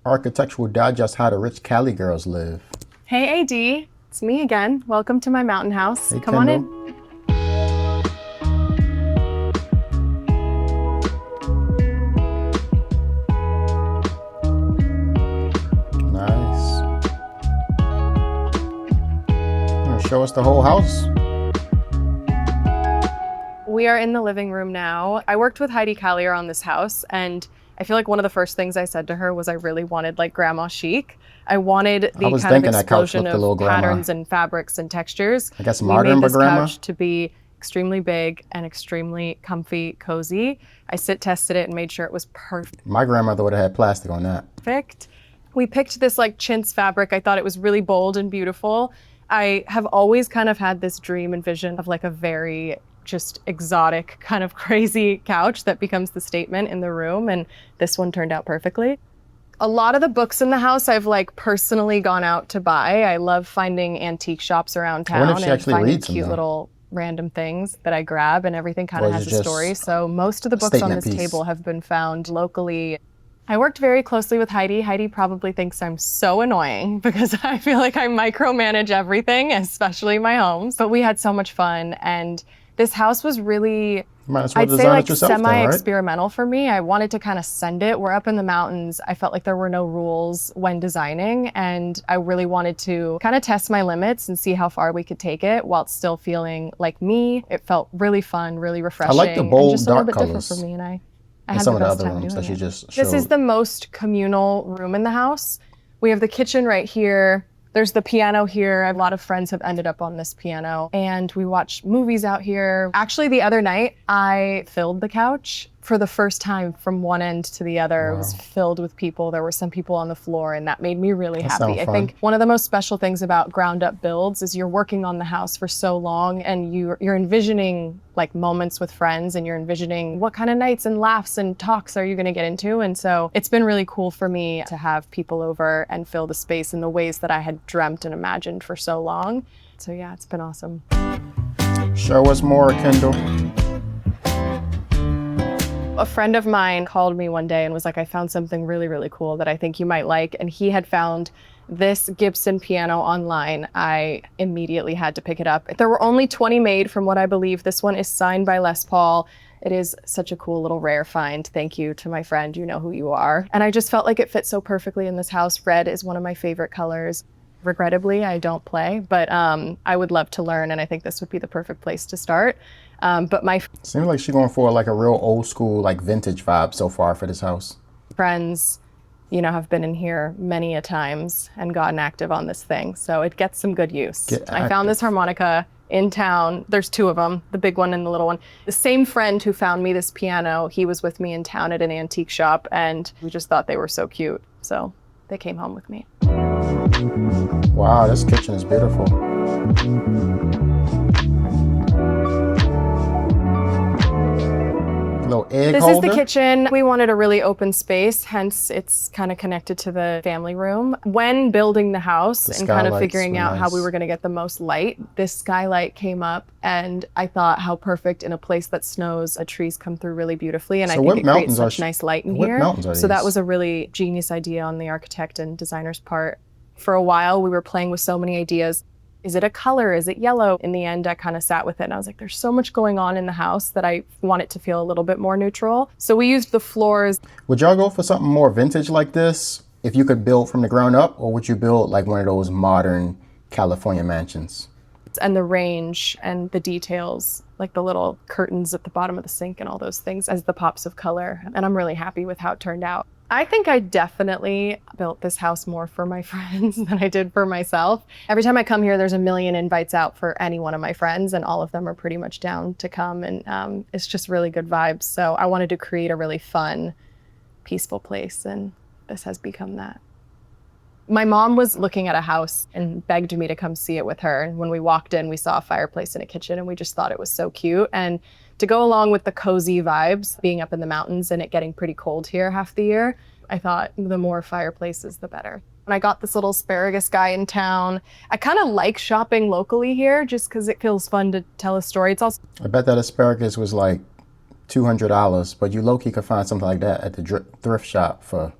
Architectural Digest How the Rich Cali Girls Live. Hey AD, it's me again. Welcome to my mountain house. Hey, Come on Kendall. in. Nice. Show us the whole house. We are in the living room now. I worked with Heidi Collier on this house, and I feel like one of the first things I said to her was I really wanted like grandma chic. I wanted the kind of explosion of patterns and fabrics and textures. I guess We modern, made but this grandma. couch to be extremely big and extremely comfy, cozy. I sit tested it and made sure it was My grandmother would have had plastic on that. perfect. We picked this like chintz fabric. I thought it was really bold and beautiful. I have always kind of had this dream and vision of like a very just exotic kind of crazy couch that becomes the statement in the room, and this one turned out perfectly. A lot of the books in the house I've like personally gone out to buy. I love finding antique shops around I wonder town if she and actually finding reads them, cute though. little random things that I grab, and everything kind Or of is has it a just story. So most of the a books on statement this piece? table have been found locally. I worked very closely with Heidi. Heidi probably thinks I'm so annoying because I feel like I micromanage everything, especially my homes. But we had so much fun, and this house was really, Might as well I'd say design like it yourself then, right? semi-experimental for me. I wanted to kind of send it. We're up in the mountains. I felt like there were no rules when designing, and I really wanted to kind of test my limits and see how far we could take it while still feeling like me. It felt really fun, really refreshing, like the and bold, just a little dark bit different for colors me. And I in had some the of the best other time rooms doing that you it. just showed. This is the most communal room in the house. We have the kitchen right here. There's the piano here. A lot of friends have ended up on this piano, and we watch movies out here. Actually, the other night, I filled the couch for the first time from one end to the other. It was filled with people. There were some people on the floor, and that made me really That happy. sounds I fun. think one of the most special things about ground up builds is you're working on the house for so long, and you're envisioning like moments with friends, and you're envisioning what kind of nights and laughs and talks are you going to get into. And so it's been really cool for me to have people over and fill the space in the ways that I had dreamt and imagined for so long. So yeah, it's been awesome. Show us more, Kendall. A friend of mine called me one day and was like, I found something really, really cool that I think you might like. And he had found this Gibson piano online. I immediately had to pick it up. There were only 20 made from what I believe. This one is signed by Les Paul. It is such a cool little rare find. Thank you to my friend. You know who you are. And I just felt like it fit so perfectly in this house. Red is one of my favorite colors. Regrettably, I don't play, but I would love to learn, and I think this would be the perfect place to start. But my Seems like she's going for like a real old school, like vintage vibe so far for this house. friends, you know, have been in here many a times and gotten active on this thing, so it gets some good use. Get I found this harmonica in town. There's two of them, the big one and the little one. The same friend who found me this piano, he was with me in town at an antique shop, and we just thought they were so cute, so they came home with me. Wow, this kitchen is beautiful. Little egg This holder. is the kitchen. We wanted a really open space, hence it's kind of connected to the family room. When building the house and kind of skylights figuring were out how we nice. were going to get the most light, this skylight came up, and I thought how perfect in a place that snows, trees come through really beautifully, and I So think what it creates mountains are such nice light in what here. mountains are So that these? was a really genius idea on the architect and designer's part. For a while, we were playing with so many ideas. Is it a color? Is it yellow? In the end, I kind of sat with it and I was like, there's so much going on in the house that I want it to feel a little bit more neutral. So we used the floors. Would y'all go for something more vintage like this if you could build from the ground up, or would you build like one of those modern California mansions? And the range and the details, like the little curtains at the bottom of the sink and all those things as the pops of color. And I'm really happy with how it turned out. I think I definitely built this house more for my friends than I did for myself. Every time I come here, there's a million invites out for any one of my friends, and all of them are pretty much down to come. And it's just really good vibes. So I wanted to create a really fun, peaceful place, and this has become that. My mom was looking at a house and begged me to come see it with her. And when we walked in, we saw a fireplace and a kitchen, and we just thought it was so cute. And to go along with the cozy vibes, being up in the mountains and it getting pretty cold here half the year, I thought the more fireplaces, the better. When I got this little asparagus guy in town, I kind of like shopping locally here just because it feels fun to tell a story. It's also I bet that asparagus was like $200, but you low-key could find something like that at the thrift shop for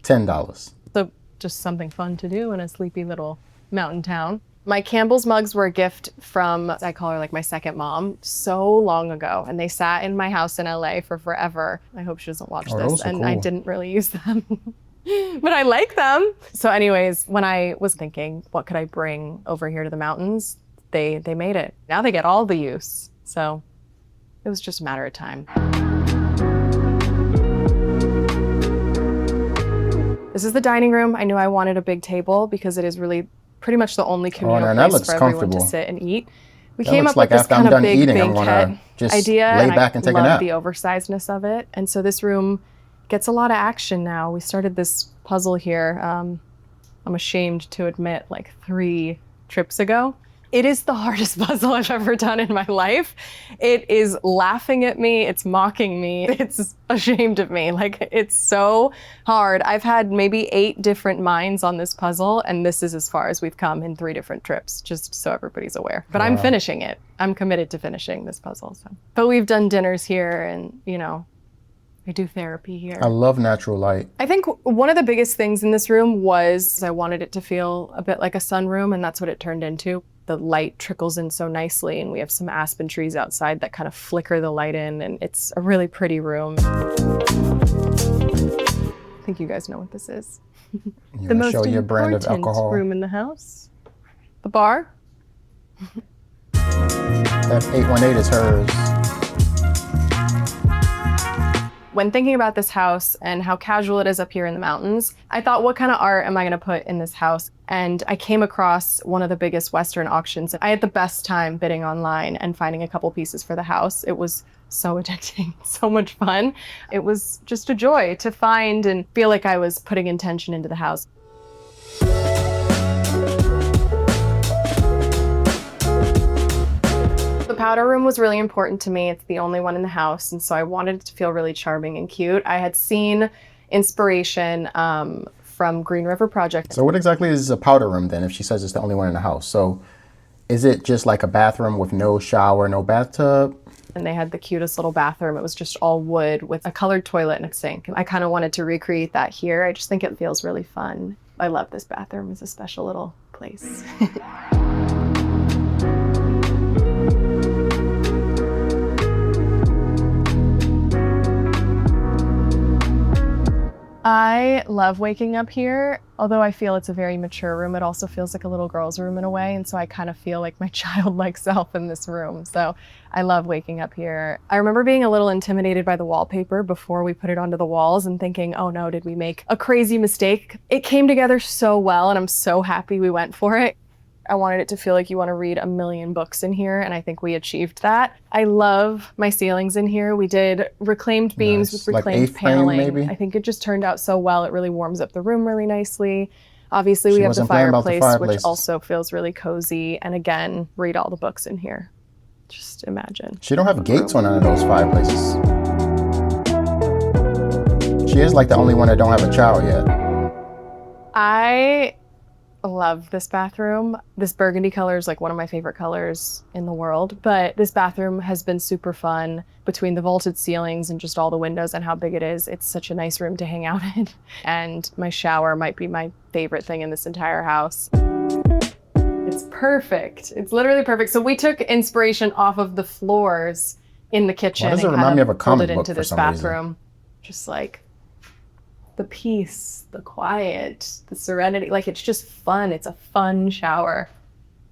$10. So just something fun to do in a sleepy little mountain town. My Campbell's mugs were a gift from, I call her like my second mom, so long ago. And they sat in my house in LA for forever. I hope she doesn't watch Oh, this. those are And I cool. didn't really use them, but I like them. So anyways, when I was thinking, what could I bring over here to the mountains? They made it. Now they get all the use. So it was just a matter of time. This is the dining room. I knew I wanted a big table because it is really pretty much the only communal man, that place looks for everyone to comfortable. sit and eat. We That came looks up like with this after I'm kind of done big eating, I'm gonna banquet just idea, lay and back and I take a love nap. the oversizedness of it. And so this room gets a lot of action now. We started this puzzle here, I'm ashamed to admit, like 3 trips ago. It is the hardest puzzle I've ever done in my life. It is laughing at me, it's mocking me, it's ashamed of me. Like, it's so hard. I've had maybe 8 different minds on this puzzle, and this is as far as we've come in 3 different trips, just so everybody's aware. But I'm finishing it. I'm committed to finishing this puzzle. So. But we've done dinners here, and I do therapy here. I love natural light. I think one of the biggest things in this room was I wanted it to feel a bit like a sunroom, and that's what it turned into. The light trickles in so nicely, and we have some aspen trees outside that kind of flicker the light in, and it's a really pretty room. I think you guys know what this is. You The wanna most show your brand of important alcohol? room in the house. The bar. That 818 is hers. When thinking about this house and how casual it is up here in the mountains, I thought, what kind of art am I gonna put in this house? And I came across one of the biggest Western auctions. I had the best time bidding online and finding a couple pieces for the house. It was so addicting, so much fun. It was just a joy to find and feel like I was putting intention into the house. The powder room was really important to me. It's the only one in the house, and so I wanted it to feel really charming and cute. I had seen inspiration from Green River Project. So what exactly is a powder room then, if she says it's the only one in the house? So is it just like a bathroom with no shower, no bathtub? And they had the cutest little bathroom. It was just all wood with a colored toilet and a sink. I kind of wanted to recreate that here. I just think it feels really fun. I love this bathroom. It's a special little place. I love waking up here. Although I feel it's a very mature room, it also feels like a little girl's room in a way. And so I kind of feel like my childlike self in this room. So I love waking up here. I remember being a little intimidated by the wallpaper before we put it onto the walls and thinking, oh no, did we make a crazy mistake? It came together so well, and I'm so happy we went for it. I wanted it to feel like you want to read a million books in here, and I think we achieved that. I love my ceilings in here. We did reclaimed beams Nice. with reclaimed Like A-frame, paneling. maybe? I think it just turned out so well. It really warms up the room really nicely. Obviously, we She have the wasn't playing about the fireplace, which fireplaces. also feels really cozy. And again, read all the books in here. Just imagine. She don't have gates on none of those fireplaces. She is like the only one that don't have a child yet. I love this bathroom. This burgundy color is like one of my favorite colors in the world, but this bathroom has been super fun between the vaulted ceilings and just all the windows and how big it is. It's such a nice room to hang out in. And my shower might be my favorite thing in this entire house. It's perfect. It's literally perfect. So we took inspiration off of the floors in the kitchen. Why does it and remind kind me of a pulled comic it book into for this some reason? bathroom. Just like the peace, the quiet, the serenity. Like, it's just fun. It's a fun shower.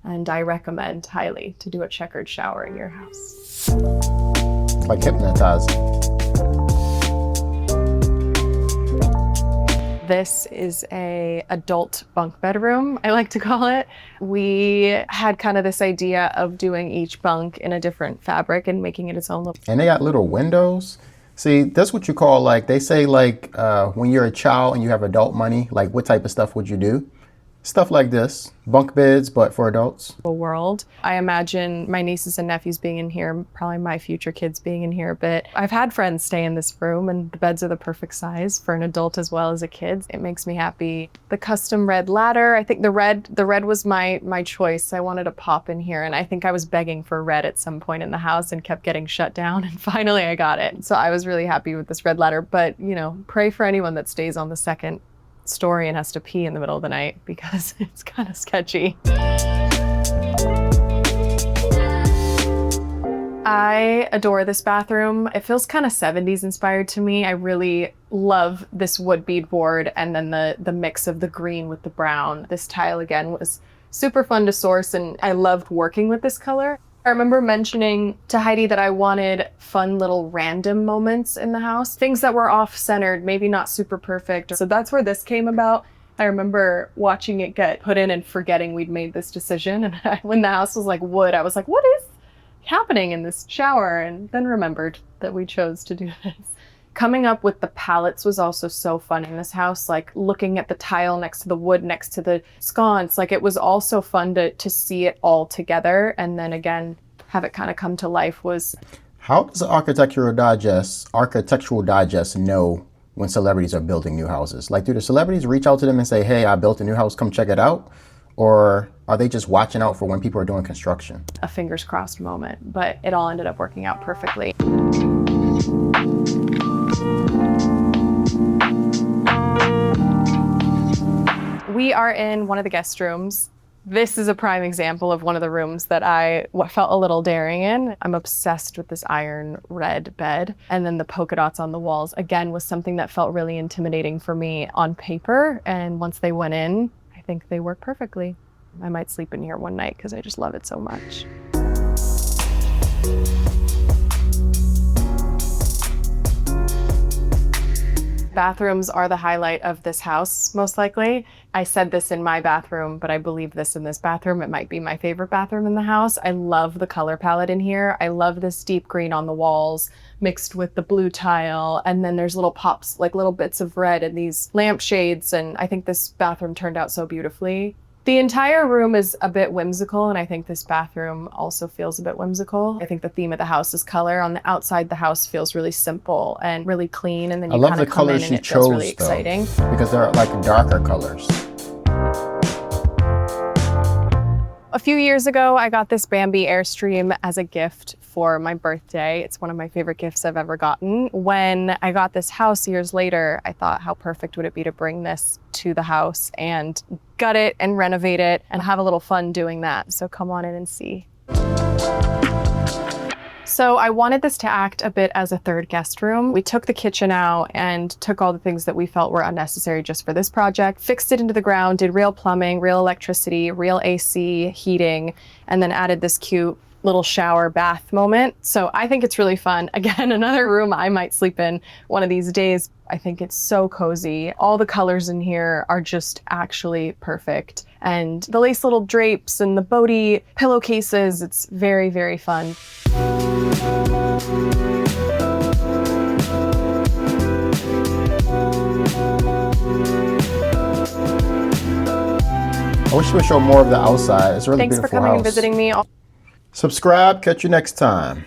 And I recommend highly to do a checkered shower in your house. It's like hypnotizing. This is a adult bunk bedroom, I like to call it. We had kind of this idea of doing each bunk in a different fabric and making it its own little. And they got little windows. See, that's what you call, like, they say, like, when you're a child and you have adult money, like, what type of stuff would you do? Stuff like this. Bunk beds, but for adults. World. I imagine my nieces and nephews being in here, probably my future kids being in here, but I've had friends stay in this room, and the beds are the perfect size for an adult as well as a kid. It makes me happy. The custom red ladder, I think the red was my choice. I wanted a pop in here, and I think I was begging for red at some point in the house and kept getting shut down, and finally I got it. So I was really happy with this red ladder, but pray for anyone that stays on the second story and has to pee in the middle of the night because it's kind of sketchy. I adore this bathroom. It feels kind of 70s inspired to me. I really love this wood beadboard and then the mix of the green with the brown. This tile again was super fun to source and I loved working with this color. I remember mentioning to Heidi that I wanted fun little random moments in the house, things that were off-centered, maybe not super perfect. So that's where this came about. I remember watching it get put in and forgetting we'd made this decision. And when the house was like wood, I was like, what is happening in this shower? And then remembered that we chose to do this. Coming up with the palettes was also so fun in this house, like looking at the tile next to the wood, next to the sconce. Like it was all so fun to see it all together. And then again, have it kind of come to life was. How does Architectural Digest know when celebrities are building new houses? Like, do the celebrities reach out to them and say, hey, I built a new house, come check it out? Or are they just watching out for when people are doing construction? A fingers crossed moment, but it all ended up working out perfectly. We are in one of the guest rooms. This is a prime example of one of the rooms that I felt a little daring in. I'm obsessed with this iron red bed. And then the polka dots on the walls, again, was something that felt really intimidating for me on paper. And once they went in, I think they work perfectly. I might sleep in here one night because I just love it so much. Bathrooms are the highlight of this house, most likely. I said this in my bathroom, but I believe this in this bathroom. It might be my favorite bathroom in the house. I love the color palette in here. I love this deep green on the walls mixed with the blue tile. And then there's little pops, like little bits of red and these lampshades. And I think this bathroom turned out so beautifully. The entire room is a bit whimsical, and I think this bathroom also feels a bit whimsical. I think the theme of the house is color. On the outside, the house feels really simple and really clean, and then you kind of come in and it feels really exciting. Because they're like darker colors. A few years ago, I got this Bambi Airstream as a gift for my birthday. It's one of my favorite gifts I've ever gotten. When I got this house years later, I thought, how perfect would it be to bring this to the house and gut it and renovate it and have a little fun doing that. So come on in and see. So I wanted this to act a bit as a third guest room. We took the kitchen out and took all the things that we felt were unnecessary just for this project, fixed it into the ground, did real plumbing, real electricity, real AC, heating, and then added this cute little shower bath moment. So I think it's really fun. Again, another room I might sleep in one of these days. I think it's so cozy. All the colors in here are just actually perfect. And the lace little drapes and the boaty pillowcases, it's very, very fun. I wish you would show more of the outside. It's a really Thanks beautiful for coming house. and visiting me. Subscribe. Catch you next time.